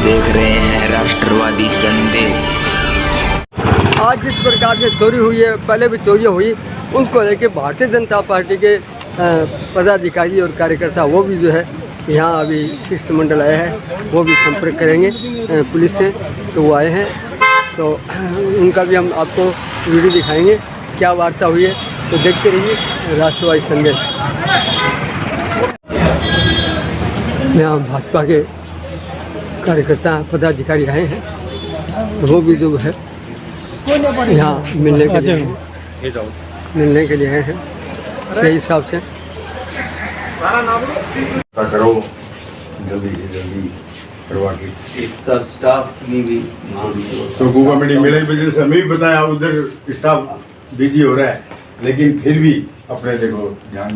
देख रहे हैं राष्ट्रवादी संदेश। आज जिस प्रकार से चोरी हुई है, पहले भी चोरी हुई, उसको लेकर भारतीय जनता पार्टी के पदाधिकारी और कार्यकर्ता वो भी जो है यहाँ अभी शिष्टमंडल आया है, वो भी संपर्क करेंगे पुलिस से। तो वो आए हैं तो उनका भी हम आपको वीडियो दिखाएंगे, क्या वार्ता हुई है। तो देखते रहिए राष्ट्रवादी संदेश। यहाँ भाजपा के कार्यकर्ता पदाधिकारी आए हैं, तो वो भी जो है यहाँ मिलने के लिए आए हैं। सही हिसाब से करो जल्दी करवा के सब स्टाफ की भी तो गूगल मीटिंग मेरे वजह से हमें भी बताया उधर स्टाफ बिजी हो रहा है, लेकिन फिर भी अपने देखो ध्यान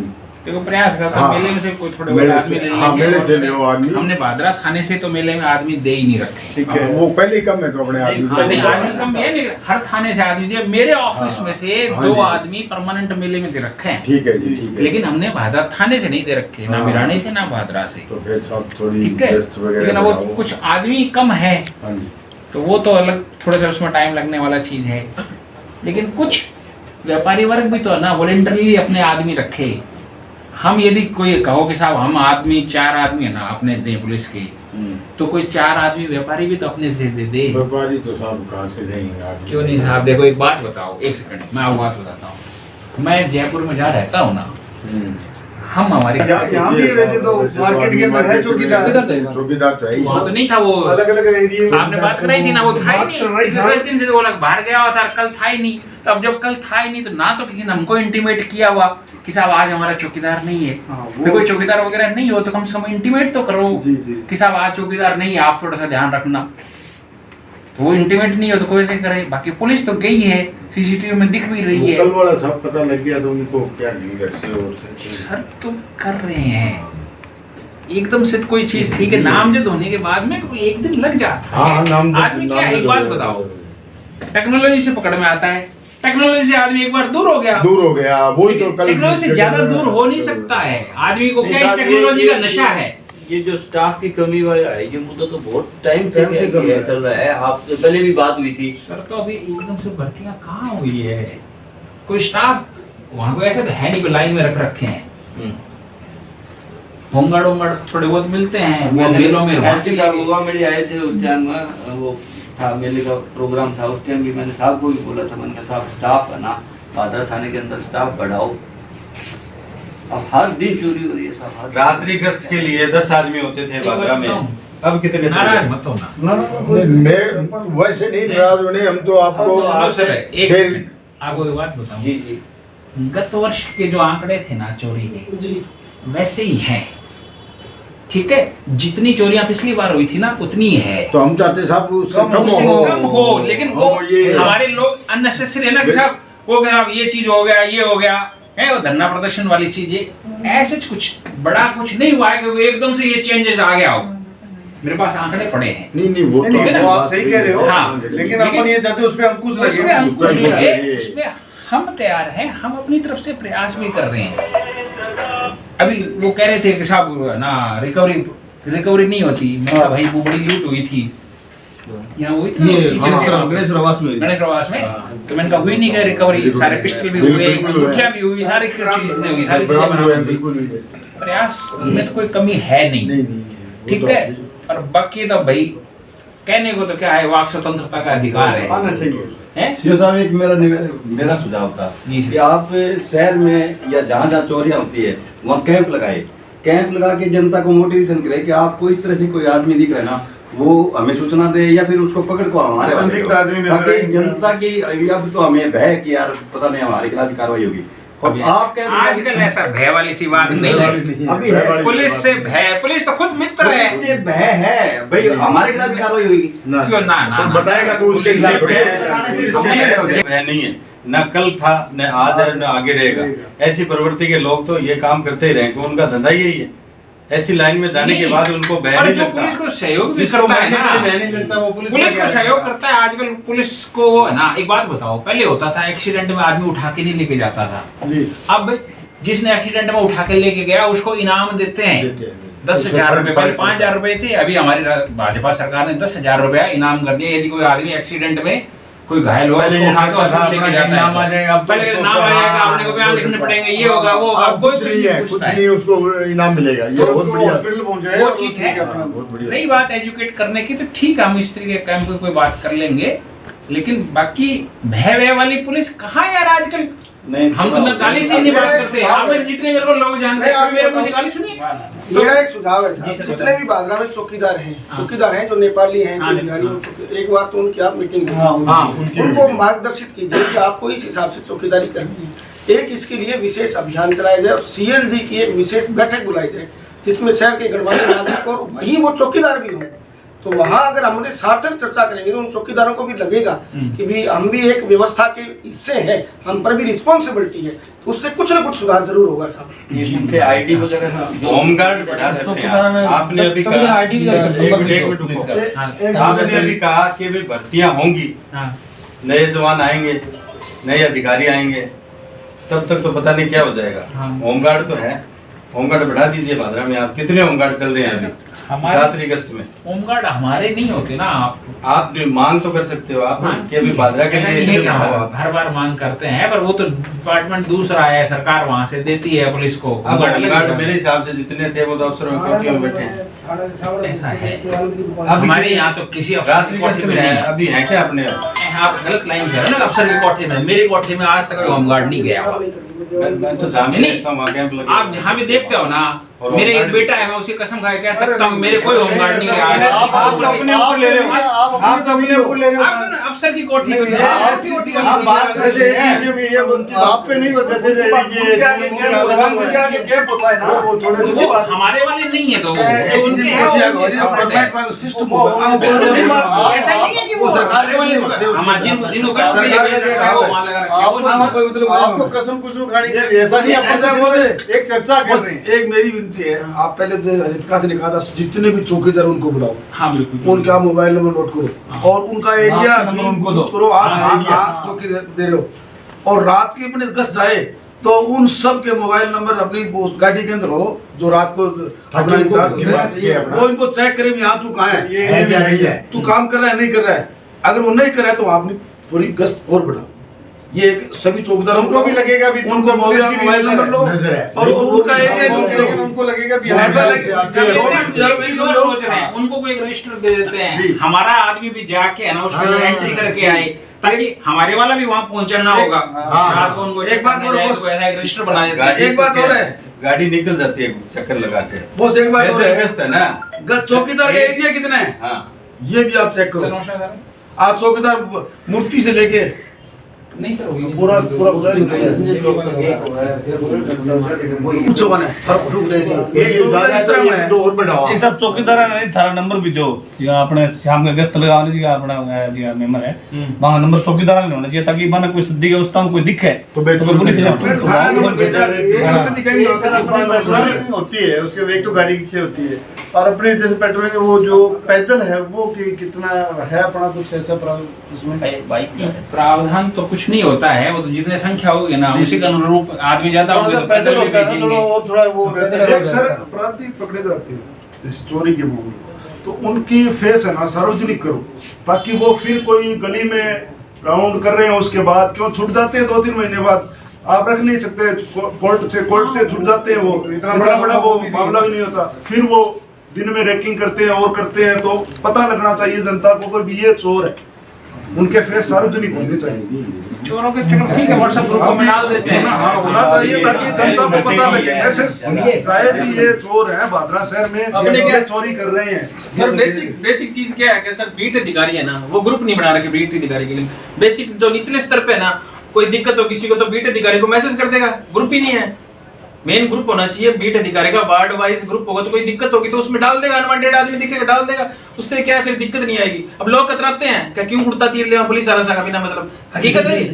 देखो प्रयास करता हाँ, मेले में से कोई थोड़े बहुत आदमी ले हाँ, मेले से ले वो आदमी हमने भादरा थाने से तो मेले में आदमी दे ही नहीं रखे। ठीक है, वो पहले ही कम है तो अपने आदमी आदमी कम है नहीं, हर थाने से आदमी दिए। मेरे ऑफिस में से हाँ 2 जी। आदमी परमानेंट मेले में दे रखे हैं। ठीक है जी, ठीक है। लेकिन हमने भादरा थाने से नहीं दे रखे, ना हाँ। मिरानी से ना भादरा से। तो फिर सब थोड़ी ठीक है, व्यस्त वगैरह लेकिन वो बनाओ। कुछ आदमी कम है हाँ जी, तो वो तो अलग, थोड़ा सा उसमें टाइम लगने वाला चीज है। लेकिन कुछ व्यापारी वर्ग भी तो ना वॉलेंटरली अपने आदमी रखे। हम यदि कोई कहो कि साहब हम आदमी 4 आदमी है ना अपने दें पुलिस के, तो कोई 4 आदमी व्यापारी भी तो अपने से दे। व्यापारी तो सब कहाँ से देंगे आदमी? क्यों नहीं साहब? देखो एक बात बताओ, 1 सेकंड मैं आपको बात बताता हूँ। मैं जयपुर में जहाँ रहता हूँ ना, हम हमारे यहाँ भी वैसे तो मार्केट के अंदर है चौकीदार तो है ही। वहाँ तो नहीं था वो, अलग अलग एरिया आपने बात कराई थी ना, वो था ही नहीं। पिछले 10 दिन से वो लोग बाहर गया हुआ था, कल था ही नहीं। तो अब जब कल था ही नहीं तो ना तो किसी ने हमको इंटीमेट किया हुआ कि साहब आज हमारा चौकीदार नहीं है। फिर कोई चौकीदार वगैरह नहीं हो तो कम से कम इंटीमेट तो करो कि साहब आज चौकीदार नहीं है, आप थोड़ा सा ध्यान रखना। तो वो इंटीमेट नहीं हो तो कोई ऐसे करे। बाकी पुलिस तो गई है, सीसीटीवी में दिख भी रही है। कल वाला सब पता लग गया तो उनको क्या सर तो कर रहे हैं एकदम से कोई चीज। ठीक है, नामजद होने के बाद में कोई एक दिन लग जाता है। हाँ, नामजद- आदमी क्या, नामजद एक बात हो बताओ, टेक्नोलॉजी से पकड़ में आता है। टेक्नोलॉजी से आदमी एक बार दूर हो गया, वही तो कल टेक्नोलॉजी से ज्यादा दूर हो नहीं सकता है। आदमी को क्या इस टेक्नोलॉजी का नशा है। ये जो स्टाफ की कमी वाला है, ये मुद्दा तो बहुत टाइम से कम है। चल रहा है। आपसे पहले भी बात हुई थी। सर तो अभी एकदम से भर्तियां कहाँ हुई है? कोई स्टाफ वहाँ को ऐसे तो है नहीं, कोई लाइन में रख रखे हैं। होमगार्ड वोमगार्ड थोड़े बहुत मिलते हैं वो मेलों में। गोवा में आए थे उस टाइम, वो था मेले का प्रोग्राम था। उस टाइम भी मैंने साहब को भी बोला था, मैंने कहा साहब स्टाफ है ना, भादरा थाने के अंदर स्टाफ बढ़ाओ। अब हर दिन चोरी हो रही है साहब। रात्रि गश्त के लिए 10 आदमी होते थे भादरा में, अब कितने? नाराज मत होना। मैं वैसे नहीं नाराज होने, हम तो आपको एक फिर- सेकंड, आपको एक बात बताऊं। जी जी, गत वर्ष के जो आंकड़े थे ना चोरी के, वैसे ही हैं। ठीक है, जितनी चोरियां पिछली बार हुई थी ना उतनी है। तो हम चाहते साहब उससे कम कम हो। कम हो, लेकिन वो ये हमारे लोग अननेसेसरी है ना कि साहब वो कह ये चीज हो गया, ये हो गया है, वो धरना प्रदर्शन वाली चीजें। ऐसे कुछ बड़ा कुछ नहीं हुआ है कि वो एकदम से ये चेंजेस आ गया हो। मेरे पास आंकड़े पड़े हैं। नहीं वो नहीं, तो वो आप सही कह रहे हो। हाँ, लेकिन अपन ये चाहते हैं उस पे अंकुश उसमें लगे। अंकुश लगे, लगे, उसमें हम तैयार हैं, हम अपनी तरफ से प्रयास भी कर रहे हैं। अभी वो कह रहे थे कि साहब ना रिकवरी नहीं होती। मैं भाई वो बड़ी लूट हुई थी यहाँ, हुई थी गणेश प्रवास में। तो मैंने कहा हुई नहीं क्या रिकवरी? सारे पिस्टल भी हुए, मुठिया भी हुई, सारी चीजें हुई, सारी चीजें बरामद हुई। बिल्कुल नहीं प्रयास में तो कोई कमी है नहीं। ठीक है, और बाकी तो भाई कहने को तो क्या है, वाक स्वतंत्रता का अधिकार है। आना चाहिए। हैं? ये साहब एक मेरा सुझाव था जी सर। कि आप शहर में या जहाँ जहाँ चोरियाँ होती है वहाँ कैंप लगाए। कैंप लगा के जनता को मोटिवेशन करे कि आपको इस तरह से कोई आदमी दिख रहा है ना, वो हमें सूचना दे या फिर उसको पकड़ को हमारे वाले संदिग्ध को। आदमी मिल ताकि रहे हैं। जनता की अब तो हमें भय कि यार पता नहीं हमारे खिलाफ कार्रवाई होगी। और आप क्या आजकल ऐसा भय वाली सी बात नहीं है। अभी है पुलिस से भय, पुलिस तो खुद मित्र है। पुलिस से भय है भाई, हमारे खिलाफ कार्रवाई होगी। क्यों ना ना तो बताएगा तो उसके खिलाफ भय नहीं है, न कल था न आज है न आगे रहेगा। ऐसी प्रवृत्ति के लोग तो ये काम करते ही रहेंगे, उनका धंधा यही है। ऐसी लाइन में जाने के बाद उनको भय और नहीं जो लगता। पुलिस को सहयोग भी जिसको करता है मारने ना, के लिए भय नहीं लगता वो पुलिस पुलिस क्या को सहयोग करेगा? करता है। आजकल पुलिस को ना, एक बात बताओ, पहले होता था एक्सीडेंट में आदमी उठा के नहीं लेके जाता था। जी। अब जिसने एक्सीडेंट में उठा के लेके गया उसको इनाम देते हैं। 10,000 रुपए, पहले 5,000 रुपए थे, अभी हमारी भाजपा सरकार ने 10,000 रुपया इनाम कर दिया। यदि कोई आदमी एक्सीडेंट में कोई घायल हुआ उसको उठा के हॉस्पिटल लेके जाता है, पहले नाम आएगा, अपने को बयान लिखने पड़ेंगे, ये होगा वो होगा, कोई कुछ नहीं कुछ पूछता है। नहीं, उसको इनाम मिलेगा, ये बहुत बढ़िया, हॉस्पिटल पहुंच जाए वो ठीक है। बहुत बढ़िया। रही बात एजुकेट करने की, तो ठीक है, हम इस तरीके के कैंप की कोई बात कर लेंगे, लेकिन बाकी भय वाली पुलिस कहाँ यार आजकल। नहीं, हम तो गाली से नहीं बात करते, आप में जितने मेरे को लोग जानते हैं, मेरे को गाली सुनिए। मेरा एक सुझाव है जी साहब, सर, जितने बताइए। भी भादरा में चौकीदार हैं, हाँ। चौकीदार हैं जो नेपाली हैं, हाँ, जो बिहारी हैं, एक बार तो उनकी आप मीटिंग हाँ, उनकी उनको मीटिंग। मार्गदर्शित कीजिए कि आपको इस हिसाब से चौकीदारी करनी है। एक इसके लिए विशेष अभियान चलाया जाए और CLG की एक विशेष बैठक बुलाई जाए, जिसमें शहर के गणमान्य नागरिक और वहीं वो चौकीदार भी हों। तो वहाँ अगर हमने सार्थक चर्चा करेंगे तो उन चौकीदारों को भी लगेगा कि भी हम भी एक व्यवस्था के हिस्से हैं, हम पर भी रिस्पॉन्सिबिलिटी है, तो उससे कुछ ना कुछ सुधार जरूर होगा साहब। ये उनके आईडी वगैरह सब होमगार्ड बढ़ा सकते हैं आप। आपने अभी कहा, एक मिनट रुको। आपने अभी कहा कि भी भर्तियां होंगी, नए जवान आएंगे, नए अधिकारी आएंगे, तब तक तो पता नहीं क्या हो जाएगा। होमगार्ड तो है, होमगार्ड बढ़ा दीजिए। भादरा में आप कितने होमगार्ड चल रहे हैं अभी? हमारे 7 अगस्त में होमगार्ड हमारे नहीं होते ना। आप मांग तो कर सकते हो आप कि अभी भादरा के लिए नहीं, इतने बढ़ाओ आप। हर बार मांग करते हैं, पर वो तो डिपार्टमेंट दूसरा है, सरकार वहाँ से देती है पुलिस को। अब होमगार्ड मेरे हिसाब से जितने थे वो तो अफसरों में कोठियों में बैठे हैं। ऐसा है। अभी हमारे यहाँ तो किसी अफसर रात्रि की कोठी गश्त में में नहीं है, है। अभी है क्या अपने? आप गलत लाइन कह रहे हो ना, अफसर की कोठी में। मेरी कोठी में आज तक कोई होमगार्ड नहीं गया हुआ। मैं तो जहाँ भी नहीं, देखता हूँ वहाँ कैंप लगे। आप जहाँ भी देखते हो ना, और मेरे एक होमगार्ड- बेटा है, मैं उसकी कसम खा के कह सकता हूँ मेरे कोई होमगार्ड नहीं गया। आप तो अपने ऊपर ले रहे हो, आप तो अपने ऊपर ले रहे हो। आप ना अफसर की कोठी में ऐसी कोठी का आप बात कर रहे हैं। आप पे नहीं बता वो हमारे वाले नहीं है, तो वो उनके सिस्टम ऐसा नहीं है कि वो हमारे वाले हमारे जिनको कष्ट मिले वो वहाँ लगा रखा है, वो नहीं। आपको कसम कुछ खानी चाहिए, ऐसा नहीं। एक चर्चा कर रहे हैं। एक मेरी विनती है, आप पहले जो विकास ने कहा था जितने भी चौकीदार उनको बुलाओ, हाँ बिल्कुल, उनका मोबाइल नंबर नोट करो और उनका एरिया उनको दो करो। आप चौकी दे रहे हो और रात के अपने गश्त जाए तो उन सब के मोबाइल नंबर अपनी गाड़ी के अंदर हो, जो रात को अपना इंचार्ज होते हैं, वो इनको चेक करे भी यहाँ तू कहाँ है, तू काम कर रहा है नहीं कर रहा है। अगर वो नहीं कर रहा है तो वहाँ अपनी थोड़ी गश्त और बढ़ाओ। ये सभी चौकीदारों को भी लगेगा भी उनको मोबाइल नंबर लो और उनका एरिया नोट करो। उनको लगेगा भी ऐसा सोच रहे हैं उनको कोई रजिस्टर दे देते हैं, हमारा आदमी भी जाके है ना उसमें एंट्री करके आए, ताकि हमारे वाला भी वहाँ पहुँचना होगा। रात को उनको एक बात और ऐसा एक रजिस्टर बना देते हैं। एक बात और है, गाड़ी निकल जाती है चक्कर लगा के। बस एक बात और है, गश्त है ना, चौकीदार का एरिया कितना है हाँ ये भी आप चेक करो। आज चौकीदार मूर्ति से लेके नहीं सर, पूरा कुछ बने फर्क ठुक रहे हैं। दो और बढ़ाओ। एक सब चौकीदार है नहीं, थारा नंबर भी दो जी अपने शाम का गश्त लगाने जी अपना जी मेंबर है वहाँ नंबर चौकीदार नहीं होना चाहिए, ताकि बना कोई सद्दी के उस्ता में कोई दिखे तो पुलिस होती है उसके एक तो गाड़ी से होती है और अपने जैसे पेट्रोलिंग वो जो पैदल है वो कितना है अपना कुछ ऐसा उसमें बाइक क्या है? प्रावधान तो कुछ नहीं होता है, वो तो जितने संख्या होगी ना उसी के अनुरूप आदमी ज्यादा होंगे तो पैदल पैदल भी होता है भेजेंगे। तो थोड़ा वो अक्सर अपराधी पकड़े जाते हैं जैसे चोरी के मामले, तो उनकी फेस है ना सार्वजनिक करो ताकि वो फिर कोई गली में राउंड कर रहे हैं उसके बाद क्यों छूट जाते हैं 2-3 महीने बाद। आप रख नहीं सकते, कोर्ट से छूट जाते हैं, वो इतना बड़ा वो मामला भी नहीं होता। फिर वो दिन में रैकिंग करते हैं और करते हैं, तो पता लगना चाहिए जनता को कि ये चोर है, उनके फेस सार्वजनिक होने चाहिए। चोरों के चलो ठीक है, व्हाट्सएप ग्रुप में डाल देते हैं। हाँ होना चाहिए ताकि जनता को पता लगे मैसेज चाहे भी ये चोर है भादरा शहर में अपने क्या चोरी कर रहे हैं। सर बेसिक चीज क्या है कि सर बीट अधिकारी है ना, वो ग्रुप नहीं बना रखे बीट अधिकारी के लिए। बेसिक जो निचले स्तर पे है ना, कोई दिक्कत हो किसी को तो बीट अधिकारी को मैसेज कर देगा, ग्रुप ही नहीं है। मेन ग्रुप होना चाहिए बीट अधिकारी का, वार्ड वाइज ग्रुप होगा तो कोई दिक्कत होगी तो उसमें डाल देगा, अनवांटेड आदमी दिखेगा डाल देगा, उससे क्या है फिर दिक्कत नहीं आएगी। अब लोग कतराते हैं क्या क्यों उड़ता तीर ले पुलिस आ रहा बिना मतलब, हकीकत है ये,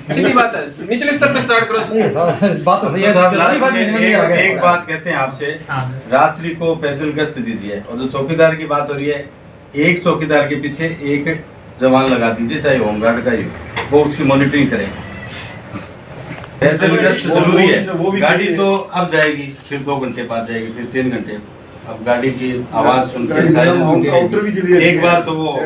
सीधी बात है। निचले स्तर पे स्टार्ट करो। बात तो सही है। एक बात कहते हैं आपसे, रात्रि को पैदल गश्त दीजिए और जो चौकीदार की बात हो रही है, एक चौकीदार के पीछे एक जवान लगा दीजिए, चाहे होमगार्ड का ही हो, वो उसकी मॉनिटरिंग करें। पैदल गश्त जरूरी है। गाड़ी तो अब जाएगी, फिर 2 घंटे बाद जाएगी, फिर 3 घंटे। अब गाड़ी की आवाज सुनकर एक बार तो वो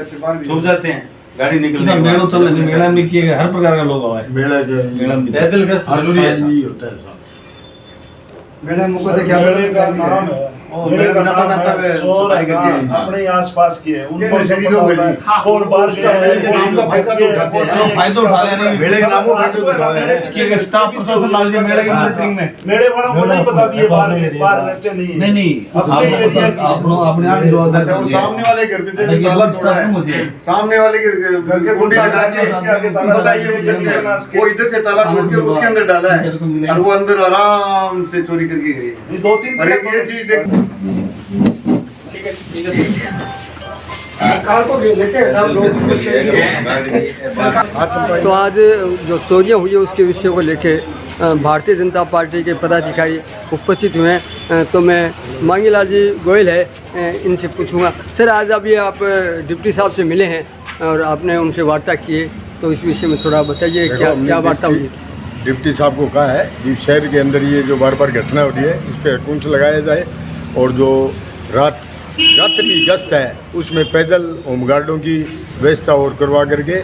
छुप जाते हैं, गाड़ी निकलने के मेला चल रही, मेला में किए गए हर प्रकार का लोग आए, मेला मेला में पैदल गश्त जरूरी है। होता है साहब। मेले मुझको तो क्या मेले का नाम है, मेले का नाम है चोर अपने आसपास की है, उनको सब पता होता है कौन बाहर गया है, नाम का फायदा तो उठाते हैं, फायदा उठा रहे हैं। मेले के नाम को फायदा उठा रहे हैं कि स्टाफ प्रशासन लाल जी मेले की मॉनिटरिंग में मेले वालों को नहीं पता कि ये बाहर रहते नहीं है। नहीं अपने आप जो अच्छा, वो सामने वाले घर पे जो ताला तोड़ा है, सामने वाले के घर के कुंडी लगा के इसके आगे ताला बताइए, वो इधर से ताला तोड़ के उसके अंदर डाला है और वो अंदर आराम से चोरी करके गई। ये 2-3 अरे ये चीज देख, तो आज जो चोरियां हुई है उसके विषय को लेके भारतीय जनता पार्टी के पदाधिकारी उपस्थित हुए हैं। तो मैं मांगीलाल जी गोयल है, इनसे पूछूंगा। सर, आज अभी आप डिप्टी साहब से मिले हैं और आपने उनसे वार्ता की है, तो इस विषय में थोड़ा बताइए क्या क्या वार्ता हुई। डिप्टी साहब को कहा है कि शहर के अंदर ये जो बार बार घटना हो रही है इस पर अंकुश लगाया जाए और जो रात्रि गश्त है उसमें पैदल होमगार्डों की व्यवस्था और करवा करके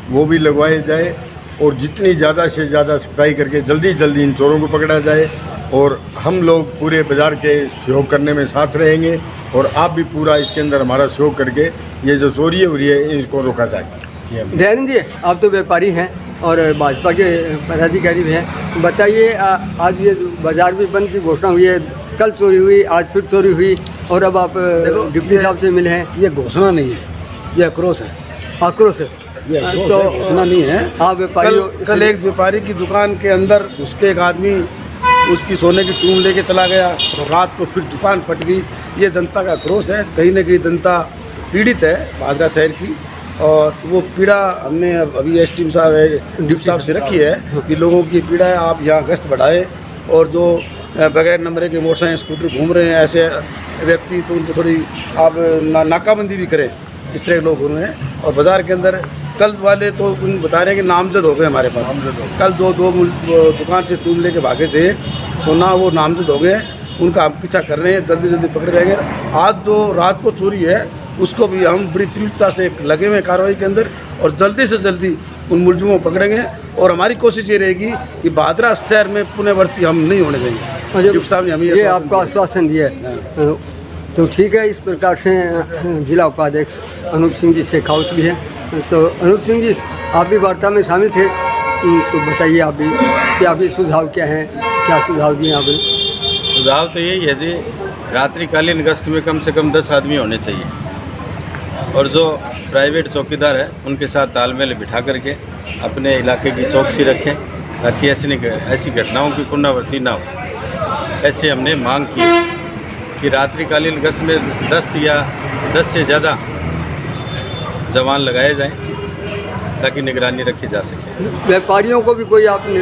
वो भी लगवाए जाए और जितनी ज़्यादा से ज़्यादा सख्ताई करके जल्दी जल्दी इन चोरों को पकड़ा जाए। और हम लोग पूरे बाज़ार के सहयोग करने में साथ रहेंगे और आप भी पूरा इसके अंदर हमारा सहयोग करके ये जो चोरी हो रही है इनको रोका जाए। दयानंद जी, आप तो व्यापारी हैं और भाजपा के पदाधिकारी भी हैं, बताइए आज ये बाज़ार भी बंद की घोषणा हुई है, कल चोरी हुई, आज फिर चोरी हुई और अब आप डिप्टी साहब से मिले हैं। ये घोषणा नहीं है, ये आक्रोश है। आक्रोश है तो घोषणा नहीं है। आप व्यापारी कल एक व्यापारी की दुकान के अंदर उसके एक आदमी उसकी सोने की टूम लेके चला गया और रात को फिर दुकान फट गई। ये जनता का आक्रोश है, कहीं ना कहीं जनता पीड़ित है भादरा शहर की और वो पीड़ा हमने अभी एसटीएम साहब है डिप्टी साहब से रखी है कि लोगों की पीड़ा है, आप यहाँ गश्त बढ़ाए और जो बगैर नंबर के मोटरसाइकिल स्कूटर घूम रहे हैं ऐसे व्यक्ति तो उनको थोड़ी आप नाकाबंदी भी करें। इस तरह के लोग घूम रहे हैं और बाज़ार के अंदर कल वाले तो उन बता रहे हैं कि नामजद हो गए हमारे पास। कल दो दुकान से टूम लेके भागे थे सोना, वो नामजद हो गए, उनका हम पीछा कर रहे हैं, जल्दी जल्दी पकड़े जाएंगे। आज जो रात को चोरी है उसको भी हम बड़ी तीव्रता से लगे हुए कार्रवाई के अंदर और जल्दी से जल्दी उन मुलजिमों को पकड़ेंगे और हमारी कोशिश ये रहेगी कि भादरा शहर में पुनर्वर्ती हम नहीं होने देंगे। डिप्टी साहब ने हमें ये आपका आश्वासन दिया है, तो ठीक है। इस प्रकार से जिला उपाध्यक्ष अनूप सिंह जी शेखावत भी हैं। तो अनूप सिंह जी, आप भी वार्ता में शामिल थे, तो बताइए आप भी क्या भी सुझाव क्या हैं, क्या सुझाव दिए आपने? सुझाव तो यही है जी, रात्रिकालीन गश्त में कम से कम 10 आदमी होने चाहिए और जो प्राइवेट चौकीदार है उनके साथ तालमेल बिठा करके अपने इलाके की चौकसी रखें ताकि ऐसी घटनाओं की पुनरावृत्ति ना हो। ऐसे हमने मांग की कि रात्रिकालीन गश्त में 10 या 10 से ज़्यादा जवान लगाए जाएं ताकि निगरानी रखी जा सके। व्यापारियों को भी कोई आपने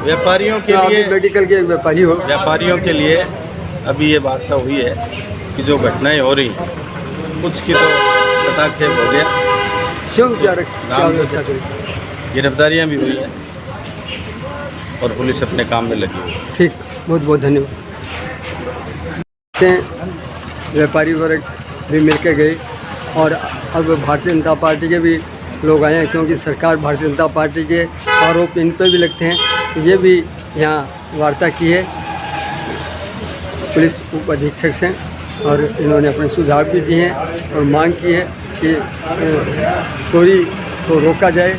व्यापारियों के लिए मेडिकल के एक व्यापारी हो, व्यापारियों के लिए अभी ये वार्ता हुई है कि जो घटनाएं हो रही हैं कुछ की तो हस्ताक्षेप हो गया, स्वयं क्या गिरफ्तारियाँ भी हुई हैं और पुलिस अपने काम में लगी हुई है। ठीक, बहुत बहुत धन्यवाद। व्यापारी वर्ग भी मिलकर गए और अब भारतीय जनता पार्टी के भी लोग आए हैं, क्योंकि सरकार भारतीय जनता पार्टी के आरोप इन पर भी लगते हैं, तो ये भी यहाँ वार्ता की है पुलिस उप अधीक्षक से और इन्होंने अपने सुझाव भी दिए हैं और मांग की है कि चोरी को रोका जाए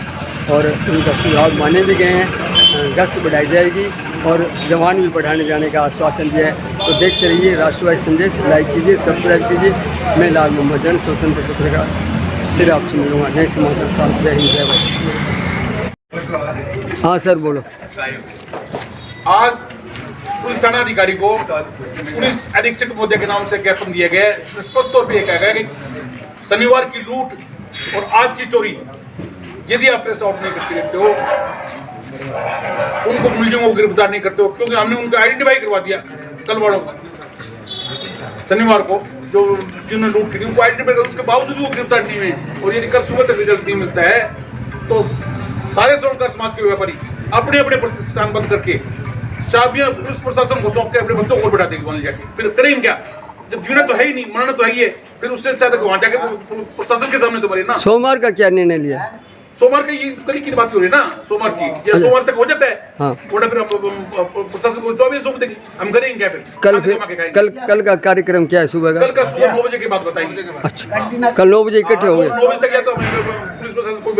और उनका सुझाव माने भी गए हैं। गश्त बढ़ाई जाएगी और जवान भी बढ़ाने जाने का आश्वासन दिया है। तो देखते रहिए राष्ट्रवादी संदेश, लाइक कीजिए, सब्सक्राइब कीजिए। मैं लाल मोहम्मद जन, स्वतंत्र पत्रकार, फिर आपसे मिलूँगा नए समाचार साथ। जय हिंद, जय भारत। हाँ सर, बोलो। आज पुलिस थानाधिकारी को पुलिस अधीक्षक महोदय के नाम से ज्ञापन दिया गया है। इसमें स्पष्ट तौर पर यह कहा गया कि शनिवार की लूट और आज की चोरी यदि आप प्रेस आउट नहीं करते रहते हो, उनको मुलजिमों को गिरफ्तार नहीं करते हो, क्योंकि हमने उनको आइडेंटिफाई करवा दिया कल वालों को, शनिवार को जो जिन्होंने लूट की थी उनको आइडेंटिफाई कर, उसके बावजूद वो गिरफ्तार नहीं हुए और यदि कल सुबह तक रिजल्ट नहीं मिलता है तो सारे सोनकर समाज के व्यापारी अपने अपने प्रतिष्ठान बंद करके चाबियां पुलिस प्रशासन को सौंप के अपने बच्चों को बैठा देगी वहां जाके, फिर करेंगे क्या? जब जीना तो है ही नहीं, मरना तो है ही है, फिर उससे ज्यादा वहां जाके प्रशासन के सामने तो मरे ना। सोमवार का क्या निर्णय लिया? सोमवार का ये कल की बात हो रही है ना, सोमवार की या सोमवार तक हो जाता है। हाँ। थोड़ा फिर प्रशासन को 24 सौंप देगी, हम करेंगे क्या फिर? कल का कार्यक्रम क्या है सुबह का? कल का सुबह 9 बजे के बाद बताएंगे। अच्छा, कल 9 बजे इकट्ठे हो गए? 9 बजे तक या तो पुलिस प्रशासन को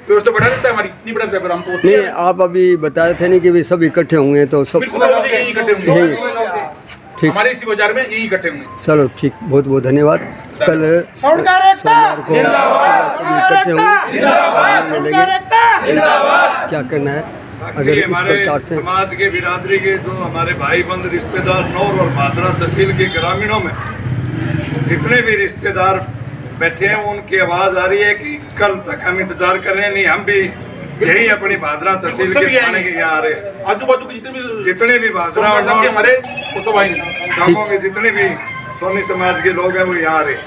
व्यवस्था बढ़ा देता है, हमारी नहीं बढ़ाता है, फिर हम तो नहीं, आप अभी बताए थे नहीं कि भी सब इकट्ठे होंगे तो सब बिल्कुल 9 बजे यही इकट्ठे होंगे, ठीक, हमारे इसी बाजार में यही इकट्ठे होंगे। चलो ठीक, बहुत बहुत धन्यवाद। कल सोमवार को सभी इकट्ठे होंगे, क्या करना है अगर इस प्रकार से समाज के बिरादरी के जो हमारे भाई बंद रिश्तेदार नौर और भादरा तहसील के ग्रामीणों में जितने भी रिश्तेदार बैठे हैं उनकी आवाज आ रही है कि कल तक हम इंतजार कर रहे हैं। नहीं, हम भी यही अपनी भादरा तहसील के थाने के यहाँ आ रहे हैं। आजू बाजू के जितने भी भादरा हमारे वो सब आएंगे, गाँवों के जितने भी सोनी समाज के लोग हैं वो यहाँ आ रहे हैं।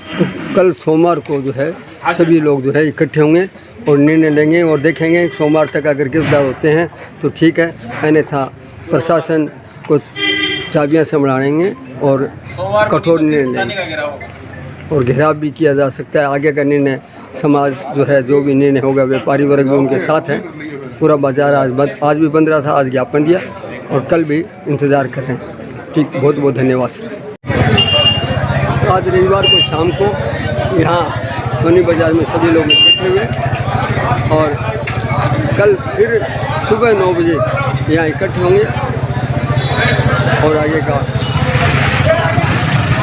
तो कल सोमवार को जो है सभी लोग जो है इकट्ठे होंगे और निर्णय लेंगे और देखेंगे सोमवार तक अगर गिरफ्तार होते हैं तो ठीक है, अन्यथा प्रशासन को चाबियां संभालेंगे और कठोर निर्णय लेंगे और घेराव भी किया जा सकता है। आगे का निर्णय समाज जो है, जो भी निर्णय होगा, व्यापारी वर्ग भी उनके साथ है। पूरा बाजार आज भी बंद रहा था, आज ज्ञापन दिया और कल भी इंतज़ार कर रहे हैं। ठीक, बहुत बहुत धन्यवाद सर। आज रविवार को शाम को यहाँ सोनी बाज़ार में सभी लोग इकट्ठे हुए और कल फिर सुबह 9 बजे यहाँ इकट्ठे होंगे और आगे का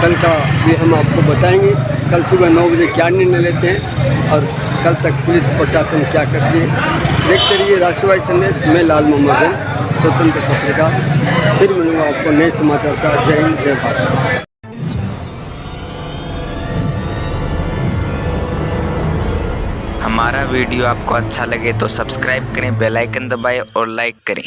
कल का भी हम आपको बताएंगे। कल सुबह 9 बजे क्या निर्णय लेते हैं और कल तक पुलिस प्रशासन क्या करती है। देखते रहिए राष्ट्रवादी संदेश। मैं लाल मोहम्मद जैन, स्वतंत्र पत्रकार। फिर मिलूंगा आपको नए समाचार साथ। जय हिंद, जय भारत। हमारा वीडियो आपको अच्छा लगे तो सब्सक्राइब करें, बेल आइकन दबाएं और लाइक करें।